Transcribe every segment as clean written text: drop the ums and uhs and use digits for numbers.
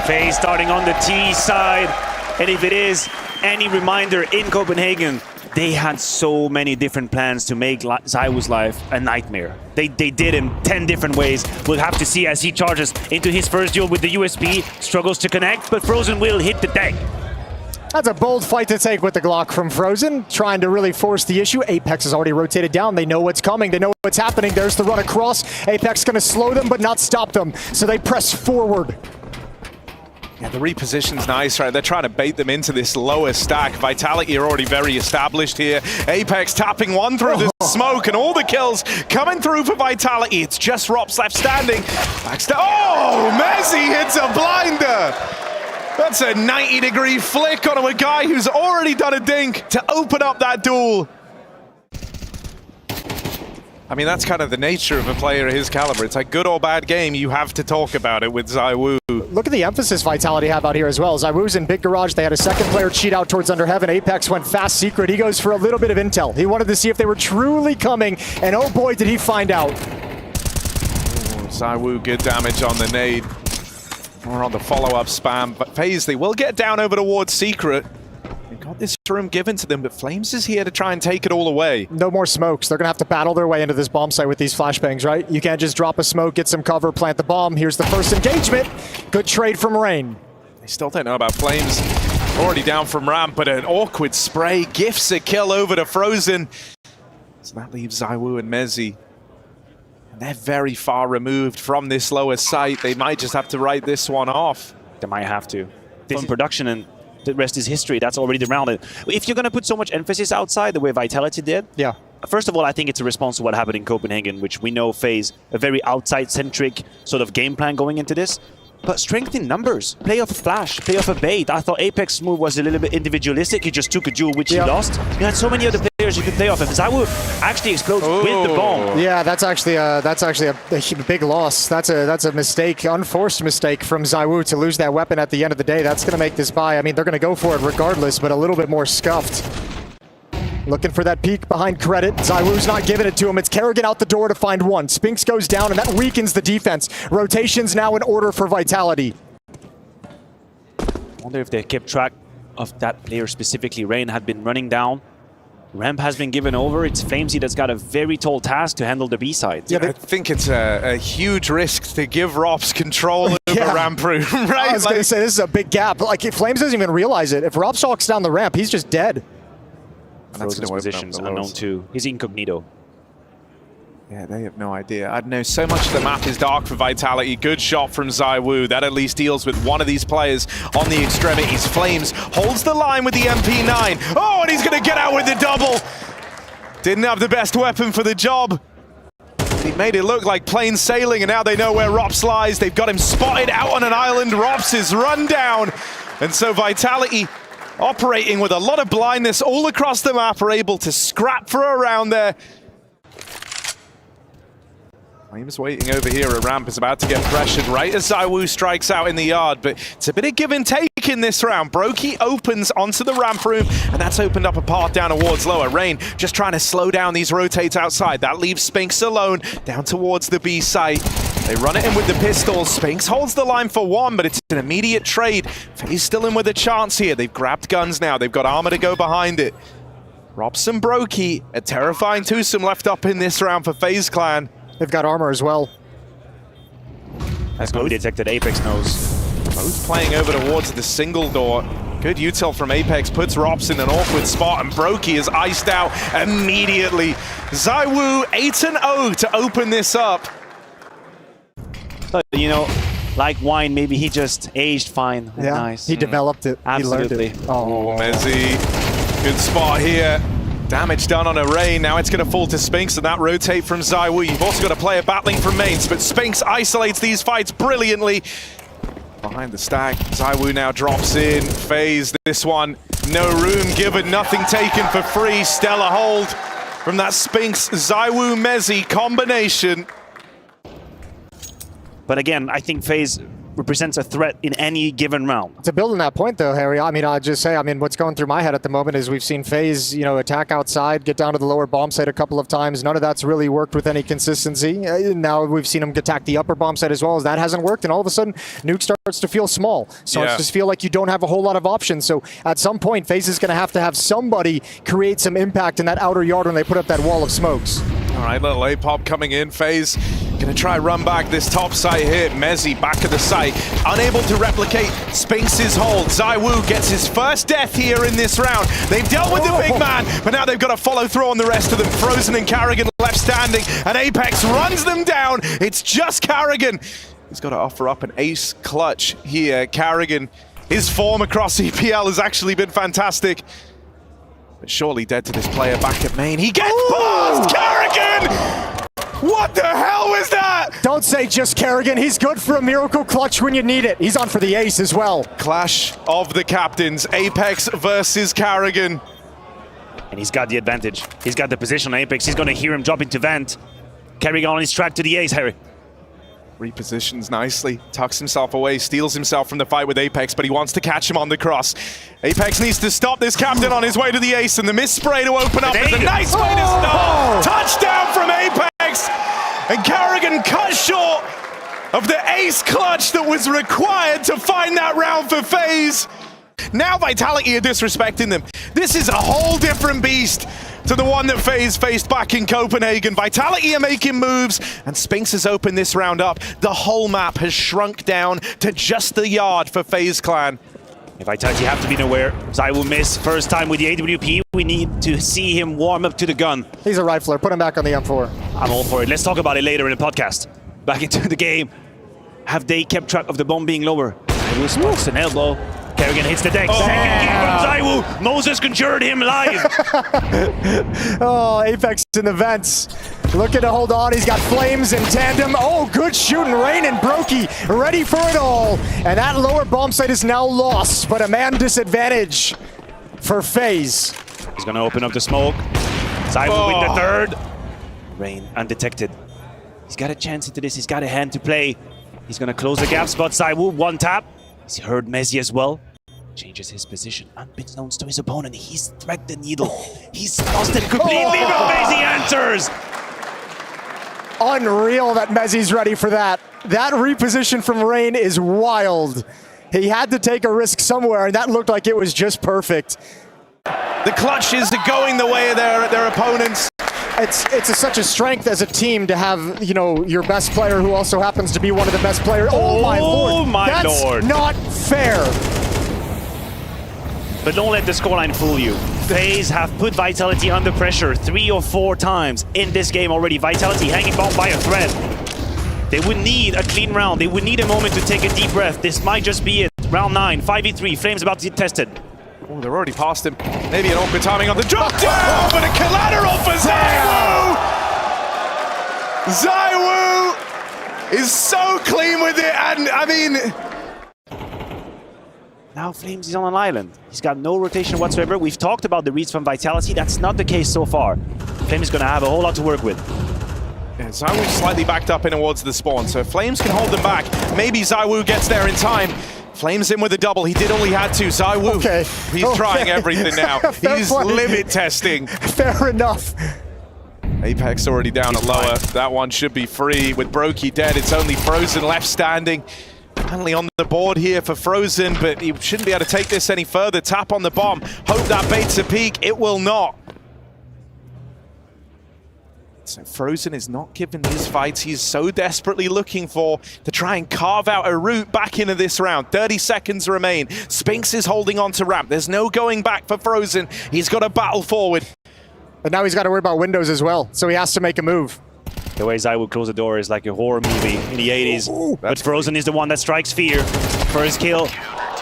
FaZe starting on the T side, and if it is any reminder, in Copenhagen, they had so many different plans to make ZywOo's life a nightmare. They did him 10 different ways. We'll have to see as he charges into his first duel with the USB, struggles to connect, but Frozen will hit the deck. That's a bold fight to take with the Glock from Frozen, trying to really force the issue. Apex has already rotated down. They know what's coming. They know what's happening. There's the run across. Apex going to slow them, but not stop them. So they press forward. Yeah, the reposition's nice, right? They're trying to bait them into this lower stack. Vitality are already very established here. Apex tapping one through the smoke, and all the kills coming through for Vitality. It's just Rops left standing. Oh, Messi hits a blinder. That's a 90-degree flick on a guy who's already done a dink to open up that duel. I mean, that's kind of the nature of a player of his caliber. It's like good or bad game, you have to talk about it with ZywOo. Look at the emphasis Vitality have out here as well. ZywOo's in big garage. They had a second player cheat out towards Under Heaven. Apex went fast secret. He goes for a little bit of intel. He wanted to see if they were truly coming, and oh boy, did he find out. ZywOo, good damage on the nade. Or on the follow-up spam, but FaZe, they will get down over towards Secret. They got this room given to them, but Flames is here to try and take it all away. No more smokes. They're going to have to battle their way into this bomb site with these flashbangs, right? You can't just drop a smoke, get some cover, plant the bomb. Here's the first engagement. Good trade from Rain. They still don't know about Flames. Already down from ramp, but an awkward spray gifts a kill over to Frozen. So that leaves ZywOo and Messi. And they're very far removed from this lower site. They might just have to write this one off. They might have to. This is production, and the rest is history. That's already the round. If you're going to put so much emphasis outside the way Vitality did, yeah. First of all, I think it's a response to what happened in Copenhagen, which we know FaZe a very outside-centric sort of game plan going into this. But strength in numbers, play off a flash, play off a bait. I thought Apex's move was a little bit individualistic. He just took a duel, which he lost. You had so many other players you could play off, and ZywOo actually explodes with the bomb. Yeah, that's actually a big loss. That's a mistake, unforced mistake from ZywOo to lose that weapon at the end of the day. That's going to make this buy. I mean, they're going to go for it regardless, but a little bit more scuffed. Looking for that peek behind Credit. ZywOo's not giving it to him. It's Kerrigan out the door to find one. Spinks goes down, and that weakens the defense. Rotation's now in order for Vitality. I wonder if they kept track of that player specifically. Rain had been running down. Ramp has been given over. It's Flamesy that's got a very tall task to handle the B side. Yeah, I think it's a huge risk to give Rops control over ramp room, right? I was going to say, this is a big gap. Like, if Flames doesn't even realize it. If Rops walks down the ramp, he's just dead. Frozen's positions unknown too. He's incognito. Yeah, they have no idea. I know so much of the map is dark for Vitality. Good shot from ZywOo. That at least deals with one of these players on the extremities. Flames holds the line with the MP9. Oh, and he's going to get out with the double. Didn't have the best weapon for the job. He made it look like plain sailing, and now they know where Rops lies. They've got him spotted out on an island. Rops is run down. And so Vitality, operating with a lot of blindness all across the map, are able to scrap for a round there. Flames waiting over here at ramp is about to get pressured right as ZywOo strikes out in the yard, but it's a bit of give and take in this round. Brokey opens onto the ramp room, and that's opened up a path down towards lower. Rain just trying to slow down these rotates outside. That leaves Spinks alone down towards the B site. They run it in with the pistols. Spinks holds the line for one, but it's an immediate trade. FaZe still in with a chance here. They've grabbed guns now. They've got armor to go behind it. Robson Brokey, a terrifying twosome left up in this round for FaZe Clan. They've got armor as well. That's going to be detected. Apex knows. Both playing over towards the single door. Good util from Apex, puts Rops in an awkward spot, and Brokey is iced out immediately. ZywOo 8-0 to open this up. But, you know, like wine, maybe he just aged fine. Yeah, nice. He developed it. Absolutely. He learned it. Oh, Messi, good spot here. Damage done on a Rain. Now it's going to fall to Spinks, and that rotate from ZywOo. You've also got a player battling from mains, but Spinks isolates these fights brilliantly. Behind the stack, ZywOo now drops in. FaZe, this one, no room given, nothing taken for free. Stellar hold from that Spinks, ZywOo, Messi combination. But again, I think FaZe represents a threat in any given round. To build on that point, though, Harry, I mean, I'll just say, I mean, what's going through my head at the moment is we've seen FaZe, you know, attack outside, get down to the lower bomb site a couple of times. None of that's really worked with any consistency. Now we've seen them attack the upper bomb site as well. As that hasn't worked, and all of a sudden, Nuke starts to feel small. Starts to feel like you don't have a whole lot of options. So at some point, FaZe is going to have somebody create some impact in that outer yard when they put up that wall of smokes. All right, little A-pop coming in. FaZe gonna try run back this top site here. Mezzi back at the site, unable to replicate Spinx's hold. ZywOo gets his first death here in this round. They've dealt with the big man, but now they've got to follow through on the rest of them. Frozen and Carrigan left standing, and Apex runs them down. It's just Carrigan. He's got to offer up an ace clutch here. Carrigan, his form across EPL has actually been fantastic. But surely dead to this player back at main. He gets buzzed! Carrigan! What the hell was that? Don't say just Carrigan. He's good for a miracle clutch when you need it. He's on for the ace as well. Clash of the captains. Apex versus Carrigan. And he's got the advantage. He's got the position on Apex. He's going to hear him drop into vent. Carrigan on his track to the ace, Harry. Repositions nicely, tucks himself away, steals himself from the fight with Apex, but he wants to catch him on the cross. Apex needs to stop this captain on his way to the ace, and the miss spray to open up is a nice way to start. Touchdown from Apex, and Carrigan cut short of the ace clutch that was required to find that round for FaZe. Now Vitality are disrespecting them. This is a whole different beast to the one that FaZe faced back in Copenhagen. Vitality are making moves, and Spinx has opened this round up. The whole map has shrunk down to just the yard for FaZe Clan. If Vitality have to be aware, ZywOo miss first time with the AWP. We need to see him warm up to the gun. He's a rifler. Put him back on the M4. I'm all for it. Let's talk about it later in the podcast. Back into the game. Have they kept track of the bomb being lower? ZywOo spots an elbow. Kerrigan hits the deck. Second kick from ZywOo. Moses conjured him live. Oh, Apex in the vents. Looking to hold on. He's got Flames in tandem. Oh, good shooting. Rain and Brokey ready for it all. And that lower bomb site is now lost, but a man disadvantage for FaZe. He's going to open up the smoke. ZywOo with the third. Rain undetected. He's got a chance into this. He's got a hand to play. He's going to close the gap spot. ZywOo, one tap. He's heard Mezzi as well. Changes his position, unbeknownst to his opponent. He's threaded the needle. He's lost it completely, but Mezzi answers. Unreal that Mezzi's ready for that. That reposition from Rain is wild. He had to take a risk somewhere, and that looked like it was just perfect. The clutches are going the way of their opponents. It's such a strength as a team to have, you know, your best player who also happens to be one of the best players. Oh my lord! That's not fair. But don't let the scoreline fool you. FaZe have put Vitality under pressure 3 or 4 times in this game already. Vitality hanging on by a thread. They would need a clean round. They would need a moment to take a deep breath. This might just be it. Round 9, 5v3. Flames about to get tested. Oh, they're already past him. Maybe an awkward timing on the drop down, but a collateral for ZywOo! ZywOo is so clean with it, and I mean... Now Flames is on an island. He's got no rotation whatsoever. We've talked about the reads from Vitality. That's not the case so far. Flames is going to have a whole lot to work with. Yeah, ZywOo slightly backed up in towards the spawn, so if Flames can hold them back, maybe ZywOo gets there in time. Flames in with a double. He did all he had to. ZywOo, he's trying everything now. He's limit testing. Fair enough. Apex already down a lower. That one should be free. With Brokey dead, it's only Frozen left standing. Finally on the board here for Frozen, but he shouldn't be able to take this any further. Tap on the bomb. Hope that baits a peak. It will not. So Frozen is not given these fights he's so desperately looking for to try and carve out a route back into this round. 30 seconds remain. Spinx is holding on to ramp. There's no going back for Frozen. He's got to battle forward. But now he's got to worry about windows as well, so he has to make a move. The way ZywOo close the door is like a horror movie in the 80s. But Frozen is the one that strikes fear. First kill.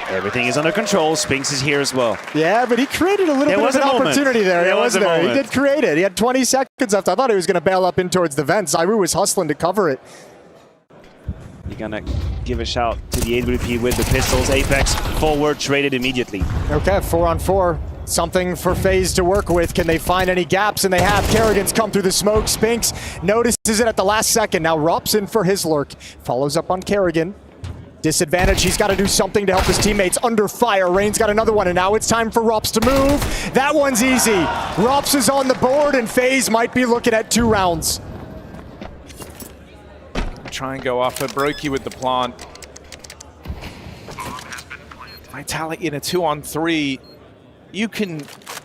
Everything is under control. Spinx is here as well. Yeah, but he created a little bit of an opportunity there. Wasn't there? He did create it. He had 20 seconds left. I thought he was going to bail up in towards the vents. ZywOo was hustling to cover it. You're going to give a shout to the AWP with the pistols. Apex forward, traded immediately. Okay, 4-on-4. Something for FaZe to work with. Can they find any gaps? And they have. Carrigan's come through the smoke. Spinx notices it at the last second. Now Rupp's in for his lurk. Follows up on Carrigan. Disadvantage, he's got to do something to help his teammates under fire. Rain's got another one, and now it's time for Rops to move. That one's easy. Rops is on the board, and FaZe might be looking at 2 rounds. Try and go after Brokey with the plant. Vitality in a 2-on-3. You can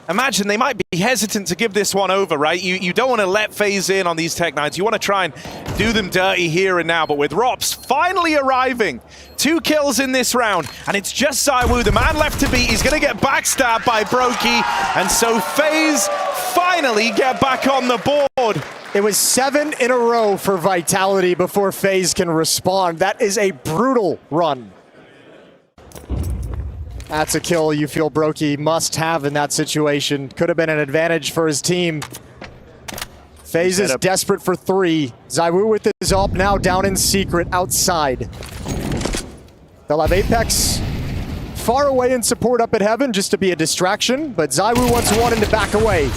imagine they might be hesitant to give this one over, right? You don't want to let FaZe in on these Tech-9s. You want to try and do them dirty here and now, but with Rops finally arriving, 2 kills in this round, and it's just ZywOo, the man left to beat. He's going to get backstabbed by Brokey, and so FaZe finally get back on the board. It was 7 in a row for Vitality before FaZe can respond. That is a brutal run. That's a kill you feel Brokey must have in that situation. Could have been an advantage for his team. FaZe is desperate for 3. ZywOo with his ult now down in secret outside. They'll have Apex far away in support up at Heaven just to be a distraction, but ZywOo wants Warden to back away.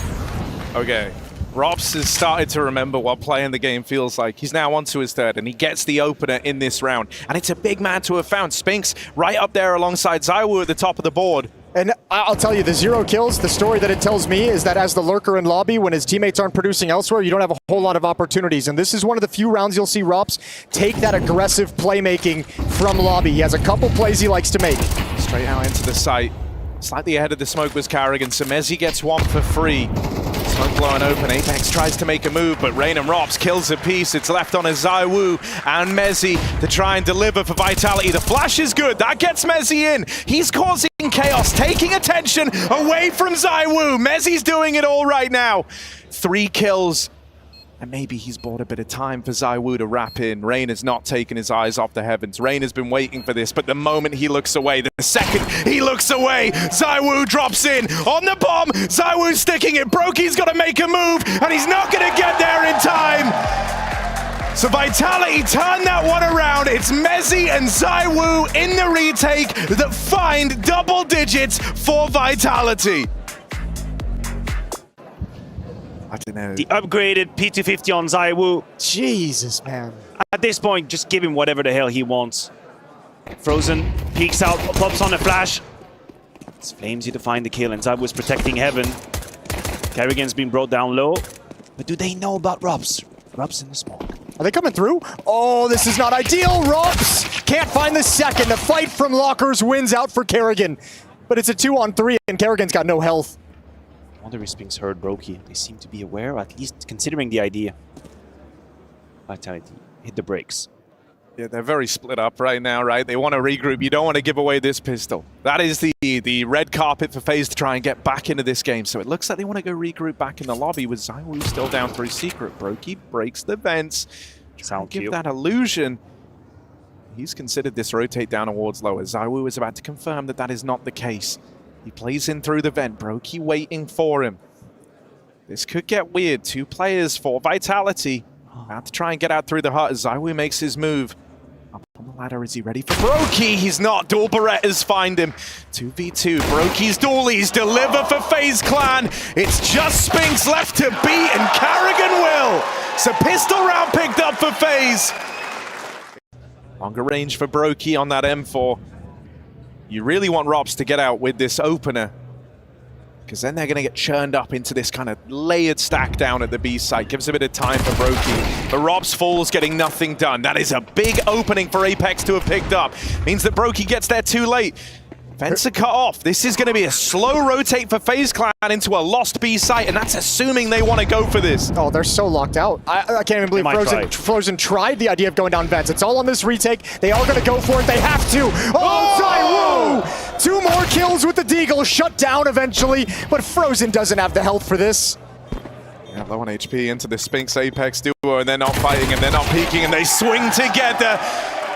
Okay. Rops has started to remember what playing the game feels like. He's now onto his 3rd, and he gets the opener in this round. And it's a big man to have found. Spinks right up there alongside ZywOo at the top of the board. And I'll tell you, the 0 kills, the story that it tells me is that as the lurker in lobby, when his teammates aren't producing elsewhere, you don't have a whole lot of opportunities. And this is one of the few rounds you'll see Rops take that aggressive playmaking from lobby. He has a couple plays he likes to make. Straight out into the site. Slightly ahead of the smoke was Carrigan, so Mezzi gets one for free. Smoke blowing open, Apex tries to make a move, but Rain and Rops kills a piece. It's left on a ZywOo and Mezzi to try and deliver for Vitality. The flash is good, that gets Mezzi in. He's causing chaos, taking attention away from ZywOo. Mezzi's doing it all right now. 3 kills. And maybe he's bought a bit of time for ZywOo to wrap in. Rain has not taken his eyes off the heavens. Rain has been waiting for this, but the moment he looks away, the second he looks away, ZywOo drops in on the bomb. ZywOo's sticking it. Brokey's got to make a move, and he's not going to get there in time. So Vitality turn that one around. It's Mezzi and ZywOo in the retake that find double digits for Vitality. I don't know. The upgraded P250 on ZywOo. Jesus, man. At this point, just give him whatever the hell he wants. Frozen peeks out, pops on a flash. It's Flamesy to find the kill, and ZywOo is protecting Heaven. Carrigan's been brought down low. But do they know about Rops? Rops in the smoke. Are they coming through? Oh, this is not ideal. Rops can't find the second. The fight from Lockers wins out for Carrigan. But it's a 2-on-3, and Carrigan's got no health. I wonder if Spinks heard Brokey. They seem to be aware, or at least considering the idea. Vitality hit the brakes. Yeah, they're very split up right now, right? They want to regroup. You don't want to give away this pistol. That is the red carpet for FaZe to try and get back into this game. So it looks like they want to go regroup back in the lobby with ZywOo still down through secret. Brokey breaks the vents. Sound give cute. that illusion. He's considered this rotate down towards lower. ZywOo is about to confirm that that is not the case. He plays in through the vent. Brokey waiting for him. This could get weird. 2 players for Vitality. About to try and get out through the hut as ZywOo makes his move. Up on the ladder, is he ready for Brokey? He's not. Dual Berettas find him. 2v2. Brokey's dualies deliver for FaZe Clan. It's just Spinks left to beat, and Carrigan will. So pistol round picked up for FaZe. Longer range for Brokey on that M4. You really want Rops to get out with this opener, because then they're going to get churned up into this kind of layered stack down at the B site. Gives a bit of time for Brokey. But Rops falls, getting nothing done. That is a big opening for Apex to have picked up. Means that Brokey gets there too late. Vents are cut off. This is going to be a slow rotate for FaZe Clan into a lost B site, and that's assuming they want to go for this. Oh, they're so locked out. I can't even believe Frozen tried the idea of going down vents. It's all on this retake. They are going to go for it. They have to. Oh, ZywOo! 2 more kills with the Deagle. Shut down eventually, but Frozen doesn't have the health for this. Yeah, low on HP into the Spinks Apex duo, and they're not fighting and they're not peeking, and they swing together.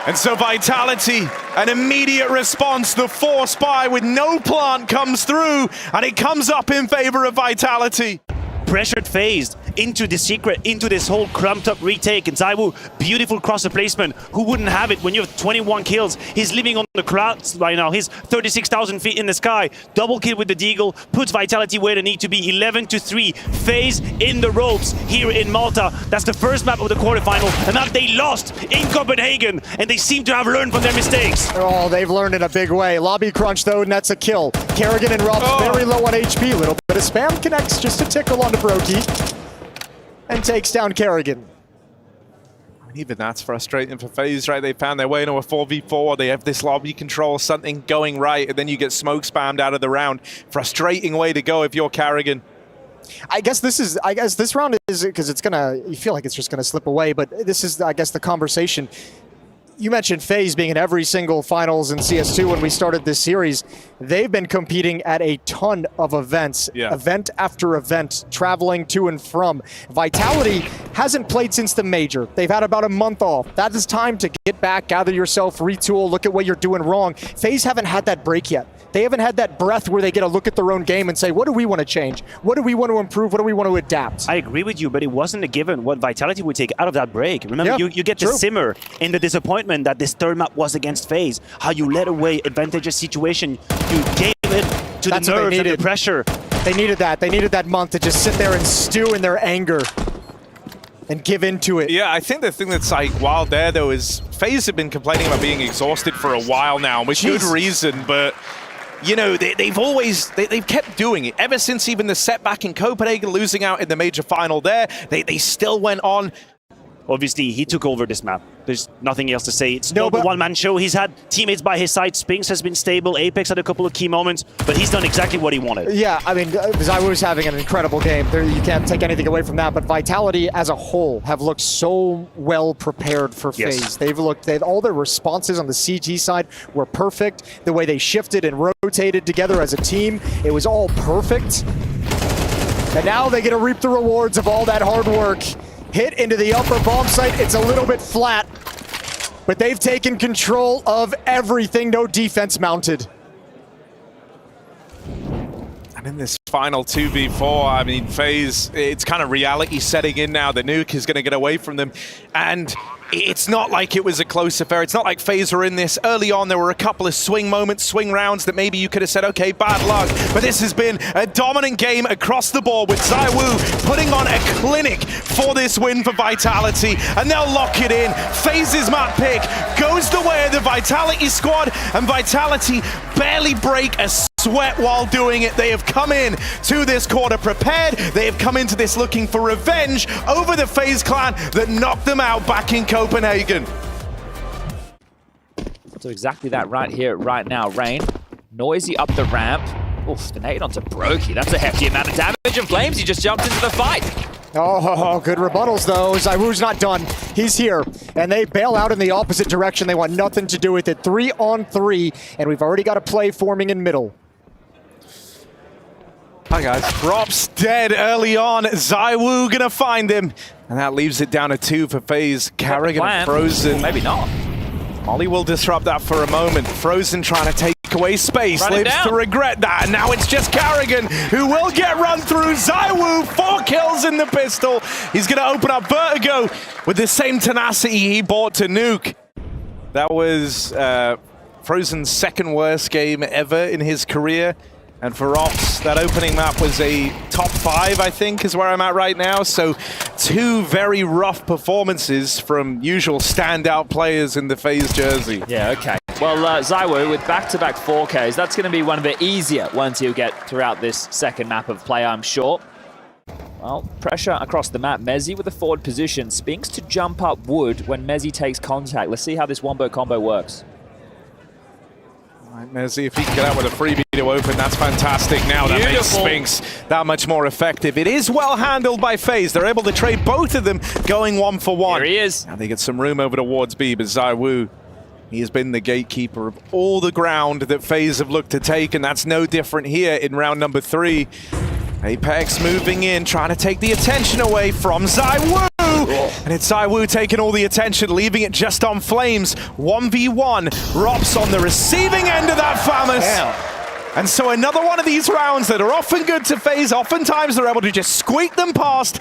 And so Vitality, an immediate response. The force buy with no plant comes through, and it comes up in favor of Vitality. pressured FaZe into the secret, into this whole crumped up retake. And ZywOo, beautiful crosser placement. Who wouldn't have it when you have 21 kills? He's living on the clouds right now. He's 36,000 feet in the sky. Double kill with the Deagle, puts Vitality where they need to be. 11-3. FaZe in the ropes here in Malta. That's the first map of the quarterfinal. A map they lost in Copenhagen. And they seem to have learned from their mistakes. Oh, they've learned in a big way. Lobby crunch, though, nets a kill. Kerrigan and Rob's very low on HP. Little bit of spam connects just to tickle onto Brokey. And takes down Kerrigan. Even that's frustrating for FaZe, right? They found their way into a 4v4. They have this lobby control, something going right, and then you get smoke spammed out of the round. Frustrating way to go if you're Kerrigan. I guess this round is, because it's gonna, you feel like it's just gonna slip away, but this is, I guess, the conversation. You mentioned FaZe being in every single finals in CS2 when we started this series. They've been competing at a ton of events, event after event, traveling to and from. Vitality hasn't played since the major. They've had about a month off. That is time to get back, gather yourself, retool, look at what you're doing wrong. FaZe haven't had that break yet. They haven't had that breath where they get a look at their own game and say, what do we want to change? What do we want to improve? What do we want to adapt? I agree with you, but it wasn't a given what Vitality would take out of that break. Remember, you get to simmer in the disappointment that this third map was against FaZe. How you led away advantageous situation. You gave it to the nerves and the pressure. They needed that. They needed that month to just sit there and stew in their anger and give into it. Yeah, I think the thing that's like wild there, though, is FaZe have been complaining about being exhausted for a while now, with good reason, but you know, they've kept doing it. Ever since even the setback in Copenhagen, losing out in the major final there, they still went on. Obviously, he took over this map. There's nothing else to say. It's not a one-man show. He's had teammates by his side. Spinks has been stable. Apex had a couple of key moments, but he's done exactly what he wanted. Yeah, I mean, ZywOo's having an incredible game. You can't take anything away from that, but Vitality as a whole have looked so well prepared for FaZe. All their responses on the CT side were perfect. The way they shifted and rotated together as a team, it was all perfect. And now they get to reap the rewards of all that hard work. Hit into the upper bomb site. It's a little bit flat, but they've taken control of everything. No defense mounted. And in this final 2v4, I mean, FaZe, it's kind of reality setting in now. The nuke is going to get away from them. And it's not like it was a close affair. It's not like FaZe were in this early on. There were a couple of swing moments, swing rounds that maybe you could have said, okay, bad luck. But this has been a dominant game across the board with ZywOo putting on a clinic for this win for Vitality. And they'll lock it in. FaZe's map pick goes the way of the Vitality squad. And Vitality barely break a sweat while doing it. They have come in to this quarter prepared. They have come into this looking for revenge over the FaZe clan that knocked them out back in Copenhagen. So exactly that right here, right now. Rain, noisy up the ramp. Oof, the nade onto Brokey. That's a hefty amount of damage, and Flames, he just jumped into the fight. Oh, good rebuttals, though. ZywOo's not done. He's here, and they bail out in the opposite direction. They want nothing to do with it. 3-on-3, and we've already got a play forming in middle. Hi guys, Drops dead early on. ZywOo gonna find him. And that leaves it down to 2 for FaZe. Kerrigan and Frozen. Maybe not. Molly will disrupt that for a moment. Frozen trying to take away space. Lives to regret that. And now it's just Kerrigan who will get run through. ZywOo, 4 kills in the pistol. He's gonna open up Vertigo with the same tenacity he brought to Nuke. That was Frozen's second worst game ever in his career. And for Ops, that opening map was a top 5, I think, is where I'm at right now. So 2 very rough performances from usual standout players in the FaZe jersey. Yeah, okay. Well, ZywOo with back-to-back 4Ks, that's going to be one of the easier ones he'll get throughout this second map of play, I'm sure. Well, pressure across the map. Mezzi with the forward position. Spinks to jump up Wood when Mezzi takes contact. Let's see how this wombo combo works. Right, Mezzi, if he can get out with a freebie to open, that's fantastic. Now that makes Spinks that much more effective. It is well handled by FaZe. They're able to trade both of them going 1-for-1. Here he is. Now they get some room over towards B, but ZywOo, he has been the gatekeeper of all the ground that FaZe have looked to take, and that's no different here in round number 3. Apex moving in, trying to take the attention away from ZywOo. And it's ZywOo taking all the attention, leaving it just on Flames. 1v1. Rops on the receiving end of that Famous. And so another one of these rounds that are often good to FaZe, oftentimes they're able to just squeak them past.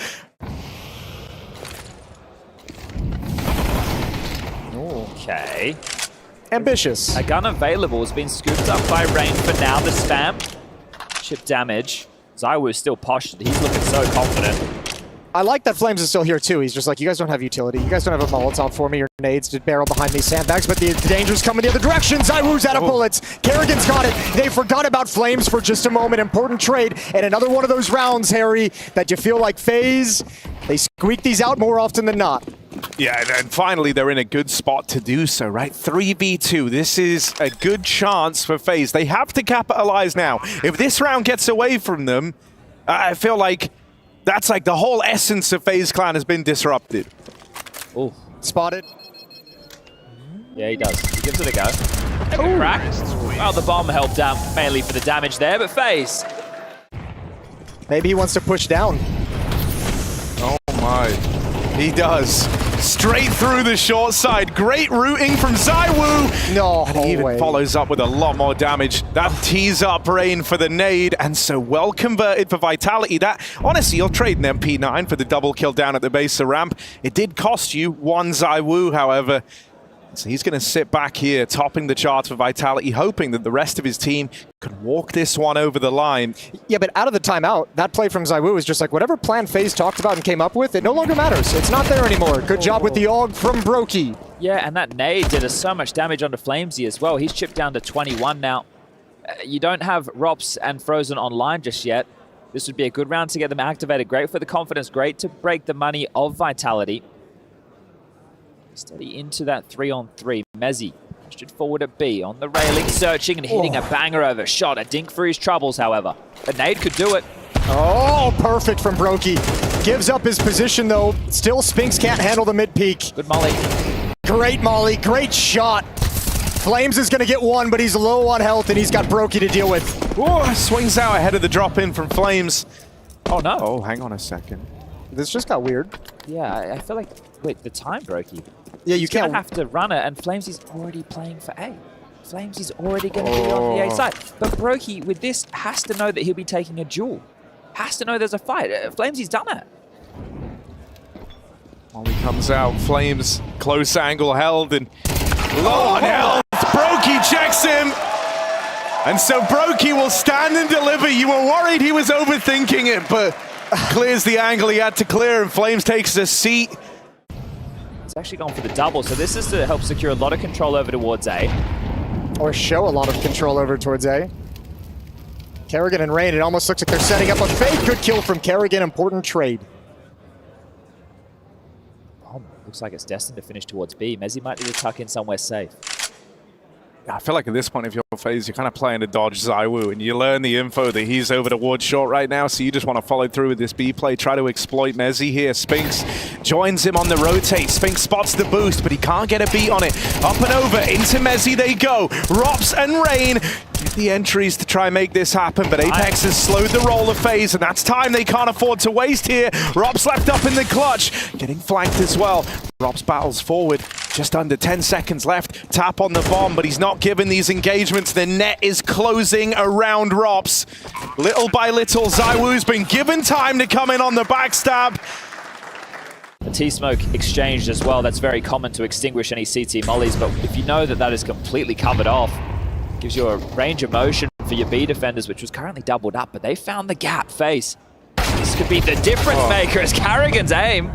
Okay. Ambitious. A gun available has been scooped up by Rain for now. The spam. Chip damage. ZywOo is still posh. He's looking so confident. I like that Flames is still here too. He's just like, you guys don't have utility. You guys don't have a Molotov for me or nades to barrel behind these sandbags, but the danger's coming the other direction. ZywOo's out of bullets. Kerrigan's got it. They forgot about Flames for just a moment. Important trade. And another one of those rounds, Harry, that you feel like FaZe, they squeak these out more often than not. Yeah, and finally they're in a good spot to do so, right? 3v2. This is a good chance for FaZe. They have to capitalize now. If this round gets away from them, I feel like that's like the whole essence of FaZe Clan has been disrupted. Oh, spotted. Yeah, he does. He gives it a go. A crack. Well, the bomb helped out mainly for the damage there, but FaZe. Maybe he wants to push down. Oh my. He does. Straight through the short side. Great rooting from ZywOo. No and he even way. follows up with a lot more damage. That tees up Rain for the nade, and so well converted for Vitality. That, honestly, you're trading MP9 for the double kill down at the base of ramp. It did cost you one ZywOo, however. So he's going to sit back here, topping the charts for Vitality, hoping that the rest of his team can walk this one over the line. Yeah, but out of the timeout, that play from ZywOo is just like whatever plan FaZe talked about and came up with, it no longer matters. It's not there anymore. Good job with the AUG from Brokey. Yeah, and that nade did us so much damage onto Flamesy as well. He's chipped down to 21 now. You don't have Rops and Frozen online just yet. This would be a good round to get them activated. Great for the confidence, great to break the money of Vitality. Steady into that 3-on-3. Mezzy pushed it forward at B on the railing, searching and hitting a banger over shot. A dink for his troubles, however. A nade could do it. Oh, perfect from Brokey. Gives up his position, though. Still, Spinks can't handle the mid-peak. Good molly. Great molly. Great shot. Flames is going to get one, but he's low on health, and he's got Brokey to deal with. Oh, swings out ahead of the drop-in from Flames. Oh, no. Oh, hang on a second. This just got weird. Yeah, I feel like... Wait, the time Brokey. Yeah, you He's can't gonna have to run it, and Flamesy's already playing for A. Flamesy's already going to be on the A side. But Brokey, with this, has to know that he'll be taking a duel. Has to know there's a fight. Flamesy's done it. Molly comes out, Flames, close angle held, and low on health. Brokey checks him. And so Brokey will stand and deliver. You were worried he was overthinking it, but clears the angle he had to clear, and Flames takes a seat. It's actually gone for the double, so this is to help secure a lot of control over towards A. or show a lot of control over towards A. Kerrigan and Rain, it almost looks like they're setting up a fake. Good kill from Kerrigan, important trade. Oh, looks like it's destined to finish towards B. Mezzy might need to tuck in somewhere safe. I feel like at this point of your phase, you're kind of playing to dodge ZywOo, and you learn the info that he's over towards short right now, so you just want to follow through with this B play, try to exploit Mezzy here. Spinks joins him on the rotate. Spinks spots the boost, but he can't get a beat on it. Up and over, into Mezzy they go. Rops and Rain get the entries to try and make this happen, but Apex has slowed the roll of FaZe, and that's time they can't afford to waste here. Rops left up in the clutch, getting flanked as well. Rops battles forward. Just under 10 seconds left. Tap on the bomb, but he's not given these engagements. The net is closing around Rops. Little by little, ZywOo's been given time to come in on the backstab. The T-smoke exchanged as well. That's very common to extinguish any CT mollies, but if you know that that is completely covered off, gives you a range of motion for your B defenders, which was currently doubled up, but they found the gap. FaZe. This could be the difference maker as Kerrigan's aim.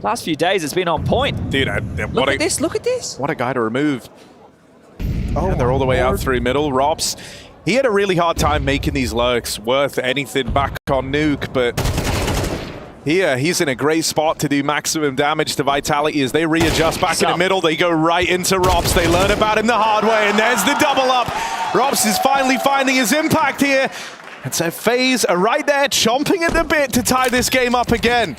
Last few days, it's been on point. Dude, look at this, look at this. What a guy to remove. Oh, and they're all the way out through middle. Rops, he had a really hard time making these lurks worth anything back on Nuke, but here, he's in a great spot to do maximum damage to Vitality as they readjust back in the middle. They go right into Rops. They learn about him the hard way, and there's the double up. Rops is finally finding his impact here. And so FaZe are right there, chomping at the bit to tie this game up again.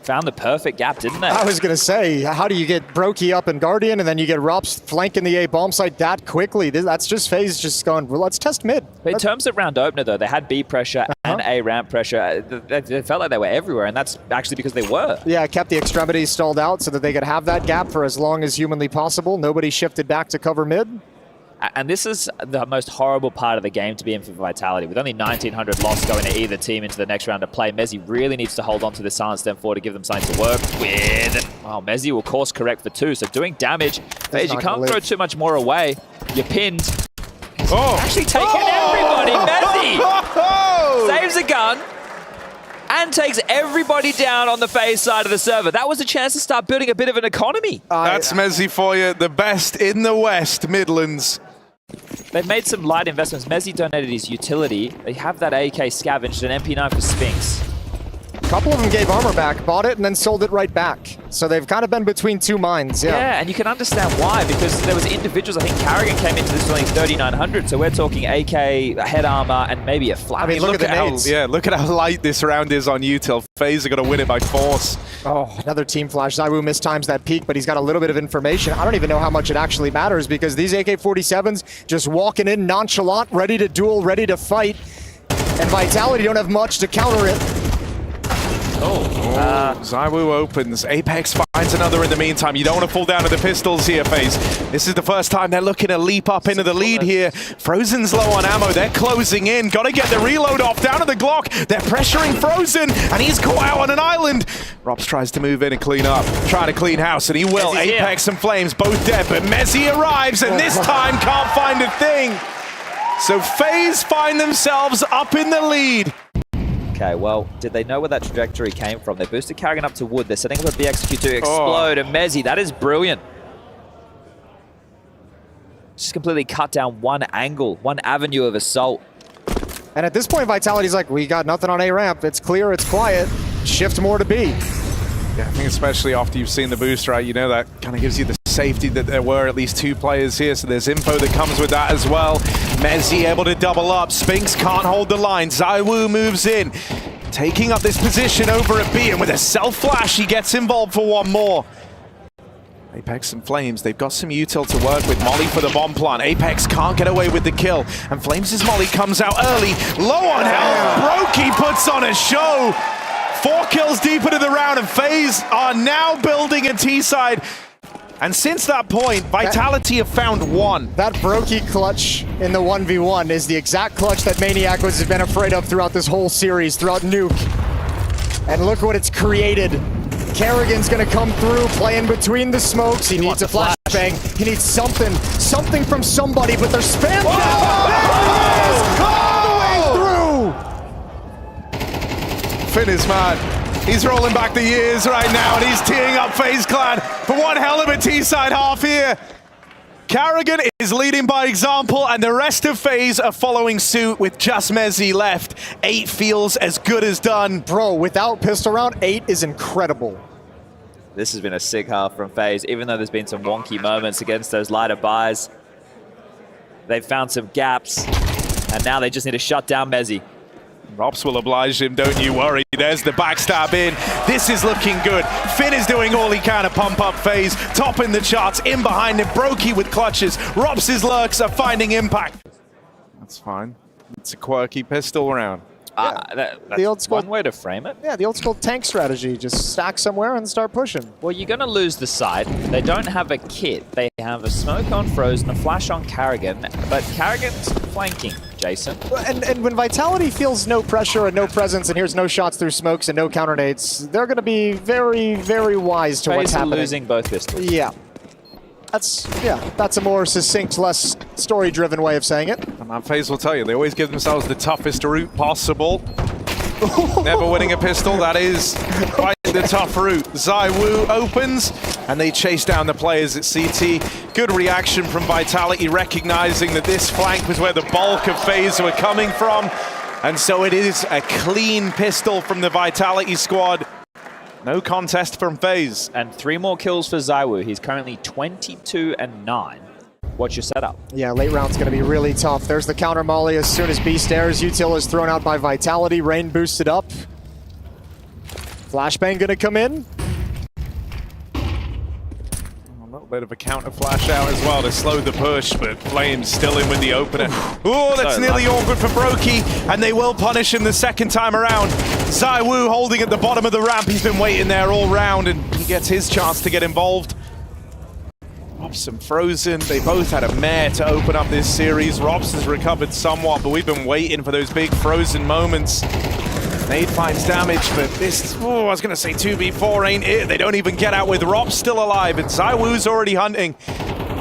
Found the perfect gap, didn't they? I was going to say, how do you get Brokey up and Guardian, and then you get Rops flanking the A bomb site that quickly? That's just FaZe just going, well, let's test mid. But in terms of round opener, though, they had B pressure and A ramp pressure. They felt like they were everywhere, and that's actually because they were. Yeah, kept the extremities stalled out so that they could have that gap for as long as humanly possible. Nobody shifted back to cover mid. And this is the most horrible part of the game to be in for Vitality. With only 1,900 loss going to either team into the next round of play, Mezzi really needs to hold on to the silence Stem 4 to give them something to work with. Oh, Mezzi will course correct for 2, so doing damage. FaZe, you can't throw too much more away. You're pinned. Oh. Actually taking everybody. Mezzi saves a gun and takes everybody down on the FaZe side of the server. That was a chance to start building a bit of an economy. That's Mezzi for you, the best in the West Midlands. They've made some light investments. Mezzi donated his utility. They have that AK scavenged, an MP9 for Spinks. A couple of them gave armor back, bought it, and then sold it right back. So they've kind of been between two minds, Yeah, and you can understand why, because there was individuals, I think Carrigan came into this only 3,900, so we're talking AK, head armor, and maybe a flat. I mean, look at the nades. Look at how light this round is on util. FaZe are going to win it by force. Oh, another team flash. ZywOo mistimes that peak, but he's got a little bit of information. I don't even know how much it actually matters, because these AK-47s just walking in nonchalant, ready to duel, ready to fight. And Vitality don't have much to counter it. ZywOo opens. Apex finds another in the meantime. You don't want to fall down to the pistols here, FaZe. This is the first time they're looking to leap up into the lead here. Frozen's low on ammo. They're closing in. Got to get the reload off. Down to the Glock. They're pressuring Frozen, and he's caught out on an island. Robs tries to move in and clean up. Trying to clean house, and he will. Mezzi's Apex and Flames both dead, but Mezzi arrives, and this time can't find a thing. So FaZe find themselves up in the lead. Okay, well, did they know where that trajectory came from? They boosted Carrigan up to wood. They're setting up a BXQ to explode. And Mezzi, that is brilliant. Just completely cut down one angle, one avenue of assault. And at this point, Vitality's like, we got nothing on A ramp. It's clear, it's quiet. Shift more to B. Yeah, I think especially after you've seen the boost, right, you know that kind of gives you the safety that there were at least 2 players here, so there's info that comes with that as well. Mezzi able to double up. Spinks can't hold the line. ZywOo moves in, taking up this position over at B, and with a self-flash, he gets involved for one more. Apex and Flames, they've got some util to work with. Molly for the bomb plant. Apex can't get away with the kill, and Flames' Molly comes out early. Low on health, Brokey puts on a show. 4 kills deep into the round, and FaZe are now building a T-side. And since that point, Vitality have found one. That Brokey clutch in the 1v1 is the exact clutch that Maniac has been afraid of throughout this whole series, throughout Nuke. And look what it's created. Carrigan's gonna come through, playing between the smokes. He needs a flashbang. He needs something from somebody, but they're spammed now. All the way through. Finn is mad. He's rolling back the years right now, and he's teeing up FaZe Clan for one hell of a T-side half here. Carrigan is leading by example, and the rest of FaZe are following suit with just Mezzi left. 8 feels as good as done. Bro, without pistol round, 8 is incredible. This has been a sick half from FaZe, even though there's been some wonky moments against those lighter buys. They've found some gaps, and now they just need to shut down Mezzi. Robs will oblige him, don't you worry. There's the backstab in. This is looking good. Finn is doing all he can to pump up FaZe, topping the charts, in behind him. Brokey with clutches. Robs' lurks are finding impact. That's fine. It's a quirky pistol round. That's the old school one way to frame it. Yeah, the old school tank strategy. Just stack somewhere and start pushing. Well, you're going to lose the side. They don't have a kit. They have a smoke on Frozen, a flash on Carrigan, but Carrigan's flanking Jason. And when Vitality feels no pressure and no presence, and here's no shots through smokes and no counter nades, they're going to be very, very wise to what's happening. Losing both pistols. Yeah. That's a more succinct, less story-driven way of saying it. And FaZe will tell you, they always give themselves the toughest route possible. Never winning a pistol, that is quite the tough route. ZywOo opens, and they chase down the players at CT. Good reaction from Vitality, recognizing that this flank was where the bulk of FaZe were coming from. And so it is a clean pistol from the Vitality squad. No contest from FaZe. And 3 more kills for ZywOo. He's currently 22-9. What's your setup? Yeah, late round's going to be really tough. There's the counter molly as soon as B stares. Util is thrown out by Vitality. Rain boosted up. Flashbang going to come in. A little bit of a counter flash out as well to slow the push, but Flames still in with the opener. Oh, that's nearly awkward for Brokey, and they will punish him the second time around. ZywOo holding at the bottom of the ramp. He's been waiting there all round, and he gets his chance to get involved. Robs and Frozen, they both had a mare to open up this series. Robs has recovered somewhat, but we've been waiting for those big Frozen moments. Nade finds damage, but this, I was going to say 2v4 ain't it. They don't even get out with Robs still alive, and ZywOo's already hunting.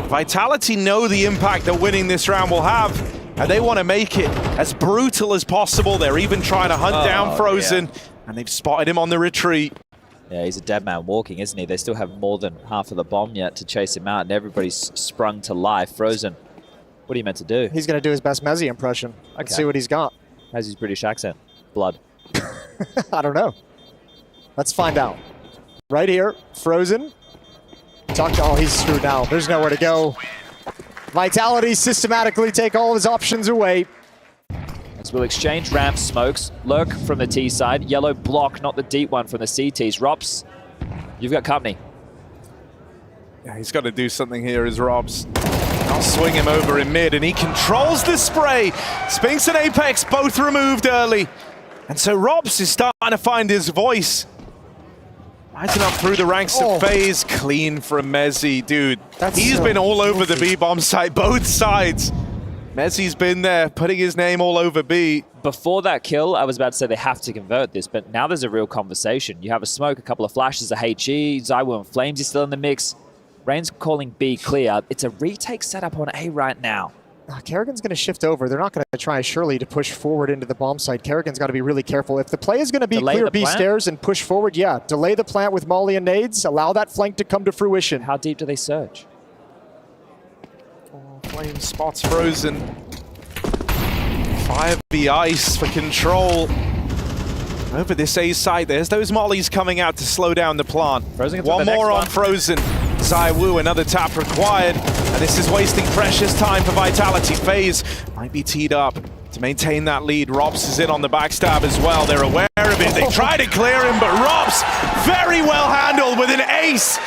Vitality know the impact that winning this round will have, and they want to make it as brutal as possible. They're even trying to hunt down Frozen, and they've spotted him on the retreat. Yeah, he's a dead man walking, isn't he? They still have more than half of the bomb yet to chase him out, and everybody's sprung to life. Frozen, what are you meant to do? He's going to do his best Mezzi impression. Let's see what he's got. How's his British accent? Blood. I don't know. Let's find out. Right here, Frozen. Oh, he's screwed now. There's nowhere to go. Vitality systematically take all his options away. As we'll exchange ramp smokes. Lurk from the T side. Yellow block, not the deep one from the CTs. Robs, you've got company. Yeah, he's got to do something here as Robs. I'll swing him over in mid, and he controls the spray. Spinks and Apex both removed early. And so Robs is starting to find his voice. Rising up through the ranks of FaZe. Clean from Mezzi. Dude, he's been all over the B-bomb site, both sides. Mezzi's been there, putting his name all over B. Before that kill, I was about to say they have to convert this, but now there's a real conversation. You have a smoke, a couple of flashes, a HE, ZywOo and Flames is still in the mix. Rain's calling B clear. It's a retake setup on A right now. Kerrigan's going to shift over. They're not going to try surely to push forward into the bomb site. Kerrigan's got to be really careful. If the play is going to be clear B stairs and push forward, delay the plant with Molly and nades. Allow that flank to come to fruition. How deep do they search? Flame spots Frozen. Fire the ice for control. Over this A side, there's those mollies coming out to slow down the plant. One more on Frozen. ZywOo, another tap required. And this is wasting precious time for Vitality. FaZe might be teed up to maintain that lead. Robs is in on the backstab as well. They're aware of it. They try to clear him, but Robs very well handled with an ace.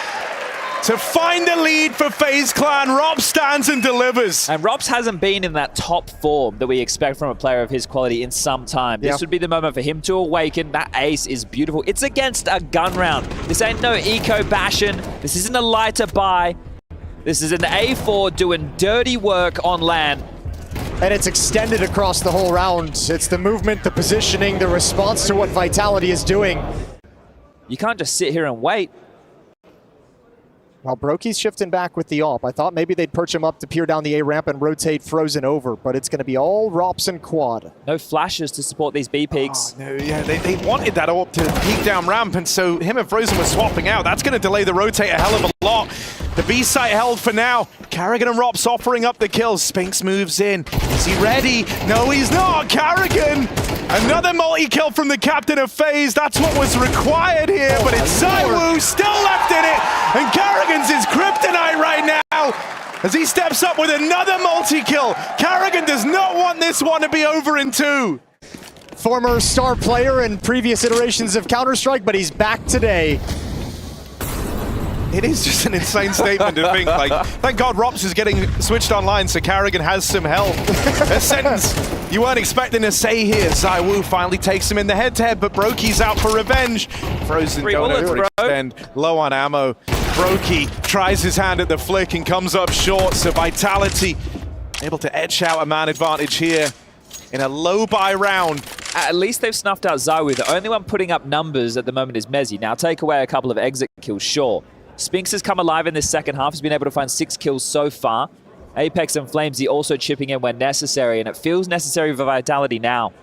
To find the lead for FaZe Clan, Robs stands and delivers. And Robs hasn't been in that top form that we expect from a player of his quality in some time. This would be the moment for him to awaken. That ace is beautiful. It's against a gun round. This ain't no eco bashing. This isn't a lighter buy. This is an A4 doing dirty work on land. And it's extended across the whole round. It's the movement, the positioning, the response to what Vitality is doing. You can't just sit here and wait. Well, Brokey's shifting back with the AWP. I thought maybe they'd perch him up to peer down the A ramp and rotate Frozen over, but it's going to be all ROPS and quad. No flashes to support these B peaks. Oh, no, yeah, they wanted that AWP to peek down ramp, and so him and Frozen were swapping out. That's going to delay the rotate a hell of a lot. The B site held for now. Kerrigan and ROPS offering up the kills. Spinks moves in. Is he ready? No, he's not. Kerrigan! Another multi-kill from the captain of FaZe. That's what was required here, but it's ZywOo still left in it, and Kerrigan's his kryptonite right now as he steps up with another multi-kill. Kerrigan does not want this one to be over in 2. Former star player in previous iterations of Counter-Strike, but he's back today. It is just an insane statement to think, like, thank God ROPS is getting switched online so Kerrigan has some help. A sentence you weren't expecting to say here. ZywOo finally takes him in the head-to-head, but Brokey's out for revenge. Frozen going overextend, low on ammo. Brokey tries his hand at the flick and comes up short, so Vitality able to etch out a man advantage here in a low-buy round. At least they've snuffed out ZywOo. The only one putting up numbers at the moment is Mezzi. Now take away a couple of exit kills, sure. Spinks has come alive in this second half. He's been able to find 6 kills so far. Apex and Flamesy also chipping in when necessary, and it feels necessary for Vitality now.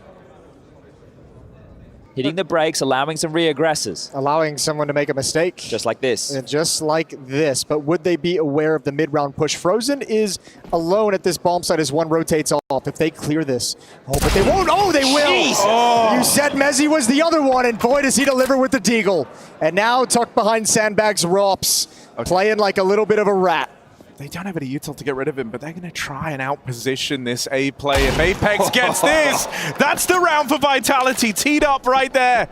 Hitting the brakes, allowing some re-aggressors. Allowing someone to make a mistake. Just like this. And just like this. But would they be aware of the mid-round push? Frozen is alone at this bomb site as one rotates off. If they clear this. Oh, but they won't. Oh, they will. Oh. You said Mezzi was the other one, and boy, does he deliver with the deagle. And now tucked behind sandbags, ROPS. Playing like a little bit of a rat. They don't have any util to get rid of him, but they're going to try and outposition this A play. If Apex gets this, that's the round for Vitality. Teed up right there.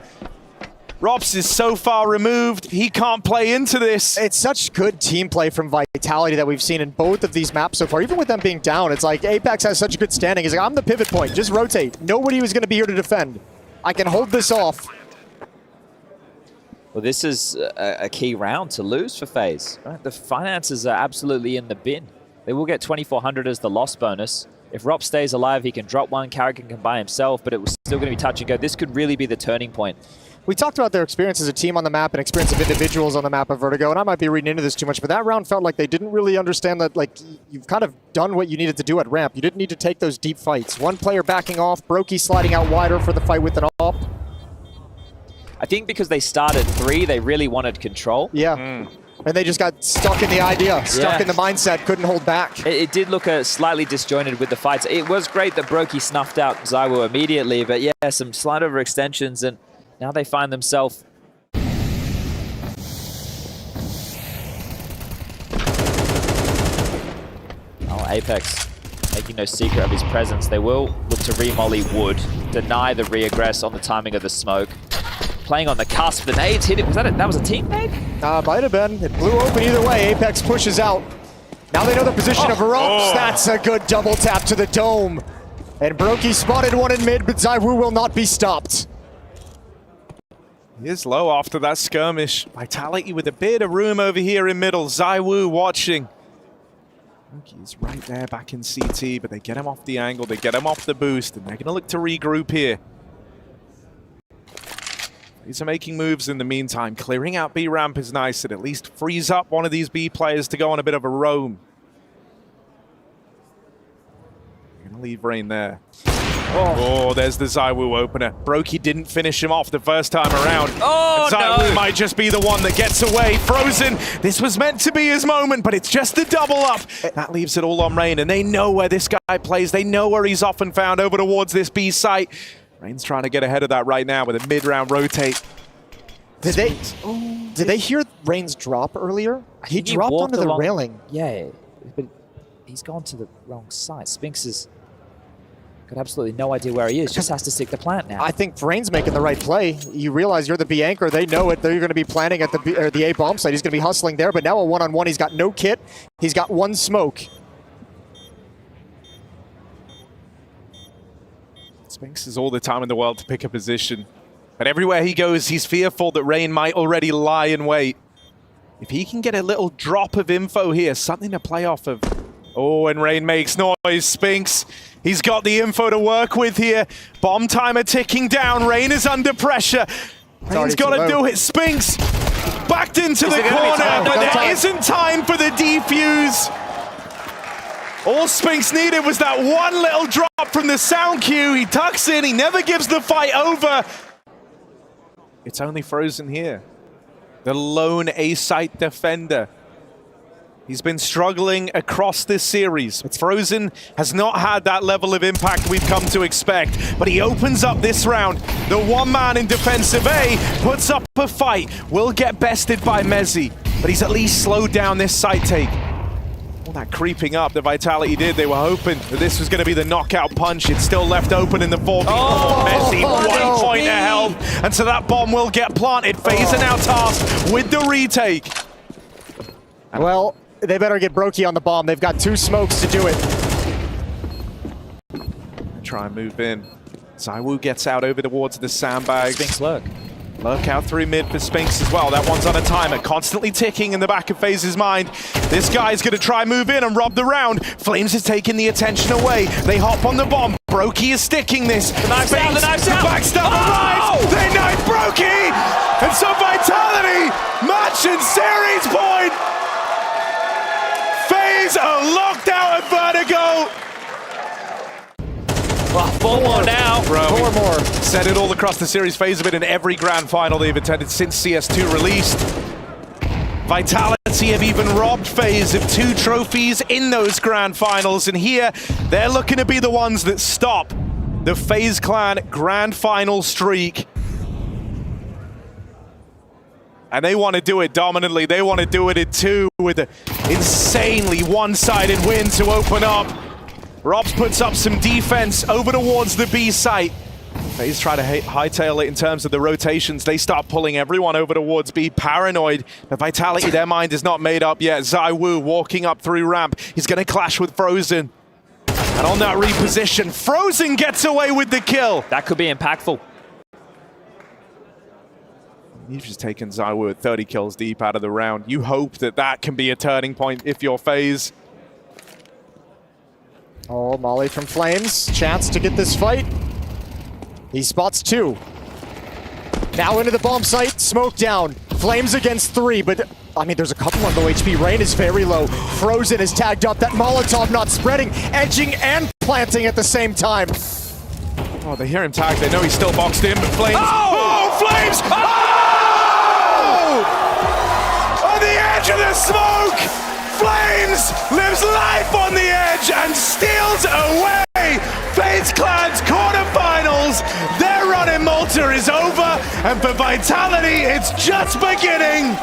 ROPS is so far removed, he can't play into this. It's such good team play from Vitality that we've seen in both of these maps so far. Even with them being down, it's like Apex has such good standing. He's like, I'm the pivot point. Just rotate. Nobody was going to be here to defend. I can hold this off. Well, this is a key round to lose for FaZe. Right? The finances are absolutely in the bin. They will get 2,400 as the loss bonus. If Rob stays alive, he can drop one, Carrigan can buy himself, but it was still going to be touch and go. This could really be the turning point. We talked about their experience as a team on the map and experience of individuals on the map of Vertigo, and I might be reading into this too much, but that round felt like they didn't really understand that, like, you've kind of done what you needed to do at ramp. You didn't need to take those deep fights. One player backing off, Brokey sliding out wider for the fight with an AWP. I think because they started 3, they really wanted control. Yeah. And they just got stuck in the idea, stuck in the mindset, couldn't hold back. It did look slightly disjointed with the fights. It was great that Brokey snuffed out ZywOo immediately, but yeah, some slight overextensions, and now they find themselves... Oh, Apex making no secret of his presence. They will look to re-molly Wood, deny the re-aggress on the timing of the smoke. Playing on the cusp, the nades hit it. Was that was a team nade? Might have been. It blew open either way. Apex pushes out. Now they know the position of Ropes. That's a good double tap to the dome. And Brokey spotted one in mid, but ZywOo will not be stopped. He is low after that skirmish. Vitality with a bit of room over here in middle. ZywOo watching. He's right there back in CT, but they get him off the angle, they get him off the boost, and they're going to look to regroup here. These are making moves in the meantime. Clearing out B ramp is nice. It at least frees up one of these B players to go on a bit of a roam. They're going to leave Rain there. Oh, there's the ZywOo opener. Brokey didn't finish him off the first time around. Oh, ZywOo might just be the one that gets away. Frozen. This was meant to be his moment, but it's just the double up. That leaves it all on Rain, and they know where this guy plays. They know where he's often found over towards this B site. Rain's trying to get ahead of that right now with a mid-round rotate. Did they hear Rain's drop earlier? He dropped onto the railing. Yeah, but he's gone to the wrong side. Spinks has got absolutely no idea where he is. Just has to stick the plant now. I think Rain's making the right play. You realize you're the B anchor. They know it. They're going to be planning at the A bomb site. He's going to be hustling there, but now a one-on-one. He's got no kit. He's got one smoke. Spinks has all the time in the world to pick a position. But everywhere he goes, he's fearful that Rain might already lie in wait. If he can get a little drop of info here, something to play off of. Oh, and Rain makes noise. Spinks, he's got the info to work with here. Bomb timer ticking down. Rain is under pressure. Rain's got to do it. Spinks backed into the corner, but there isn't time for the defuse. All Spinks needed was that one little drop from the sound cue. He tucks in, he never gives the fight over. It's only Frozen here. The lone A-site defender. He's been struggling across this series. Frozen has not had that level of impact we've come to expect, but he opens up this round. The one man in defensive A puts up a fight. Will get bested by Mezzi, but he's at least slowed down this site take. All that creeping up that Vitality did, they were hoping that this was going to be the knockout punch. It's still left open in the 4v4. Mezzi, 1 point of help, and so that bomb will get planted. FaZe are now tasked with the retake. Well, they better get Brokey on the bomb. They've got 2 smokes to do it. Try and move in. ZywOo gets out over towards the sandbag. Spinks lurk. Lurk out through mid for Spinks as well. That one's on a timer, constantly ticking in the back of FaZe's mind. This guy's going to try and move in and rob the round. Flames is taking the attention away. They hop on the bomb. Brokey is sticking this. The knife's out, the knife's out. Backstab arrives. They knife Brokey! And so Vitality, match and series point! FaZe are locked out at Vertigo! Well, 4 more now. Bro, 4 more. Said it all across the series. FaZe have been in every grand final they've attended since CS2 released. Vitality have even robbed FaZe of 2 trophies in those grand finals, and here they're looking to be the ones that stop the FaZe Clan grand final streak. And they want to do it dominantly. They want to do it in 2 with an insanely one-sided win to open up. Robs puts up some defense over towards the B site. FaZe try to hightail it in terms of the rotations. They start pulling everyone over towards B, paranoid. The Vitality, their mind is not made up yet. ZywOo walking up through ramp. He's going to clash with Frozen. And on that reposition, Frozen gets away with the kill. That could be impactful. You've just taken ZywOo at 30 kills deep out of the round. You hope that that can be a turning point if you're FaZe. Oh, Molly from Flames. Chance to get this fight. He spots 2. Now into the bomb site. Smoke down. Flames against 3, but I mean, there's a couple on low HP. Rain is very low. Frozen is tagged up. That Molotov not spreading, edging and planting at the same time. Oh, they hear him tag. They know he's still boxed in, but Flames... Oh, Flames! Oh! On the edge of the smoke! Flames lives life on the edge and steals away! FaZe Clan's quarterfinals! Their run in Malta is over, and for Vitality, it's just beginning!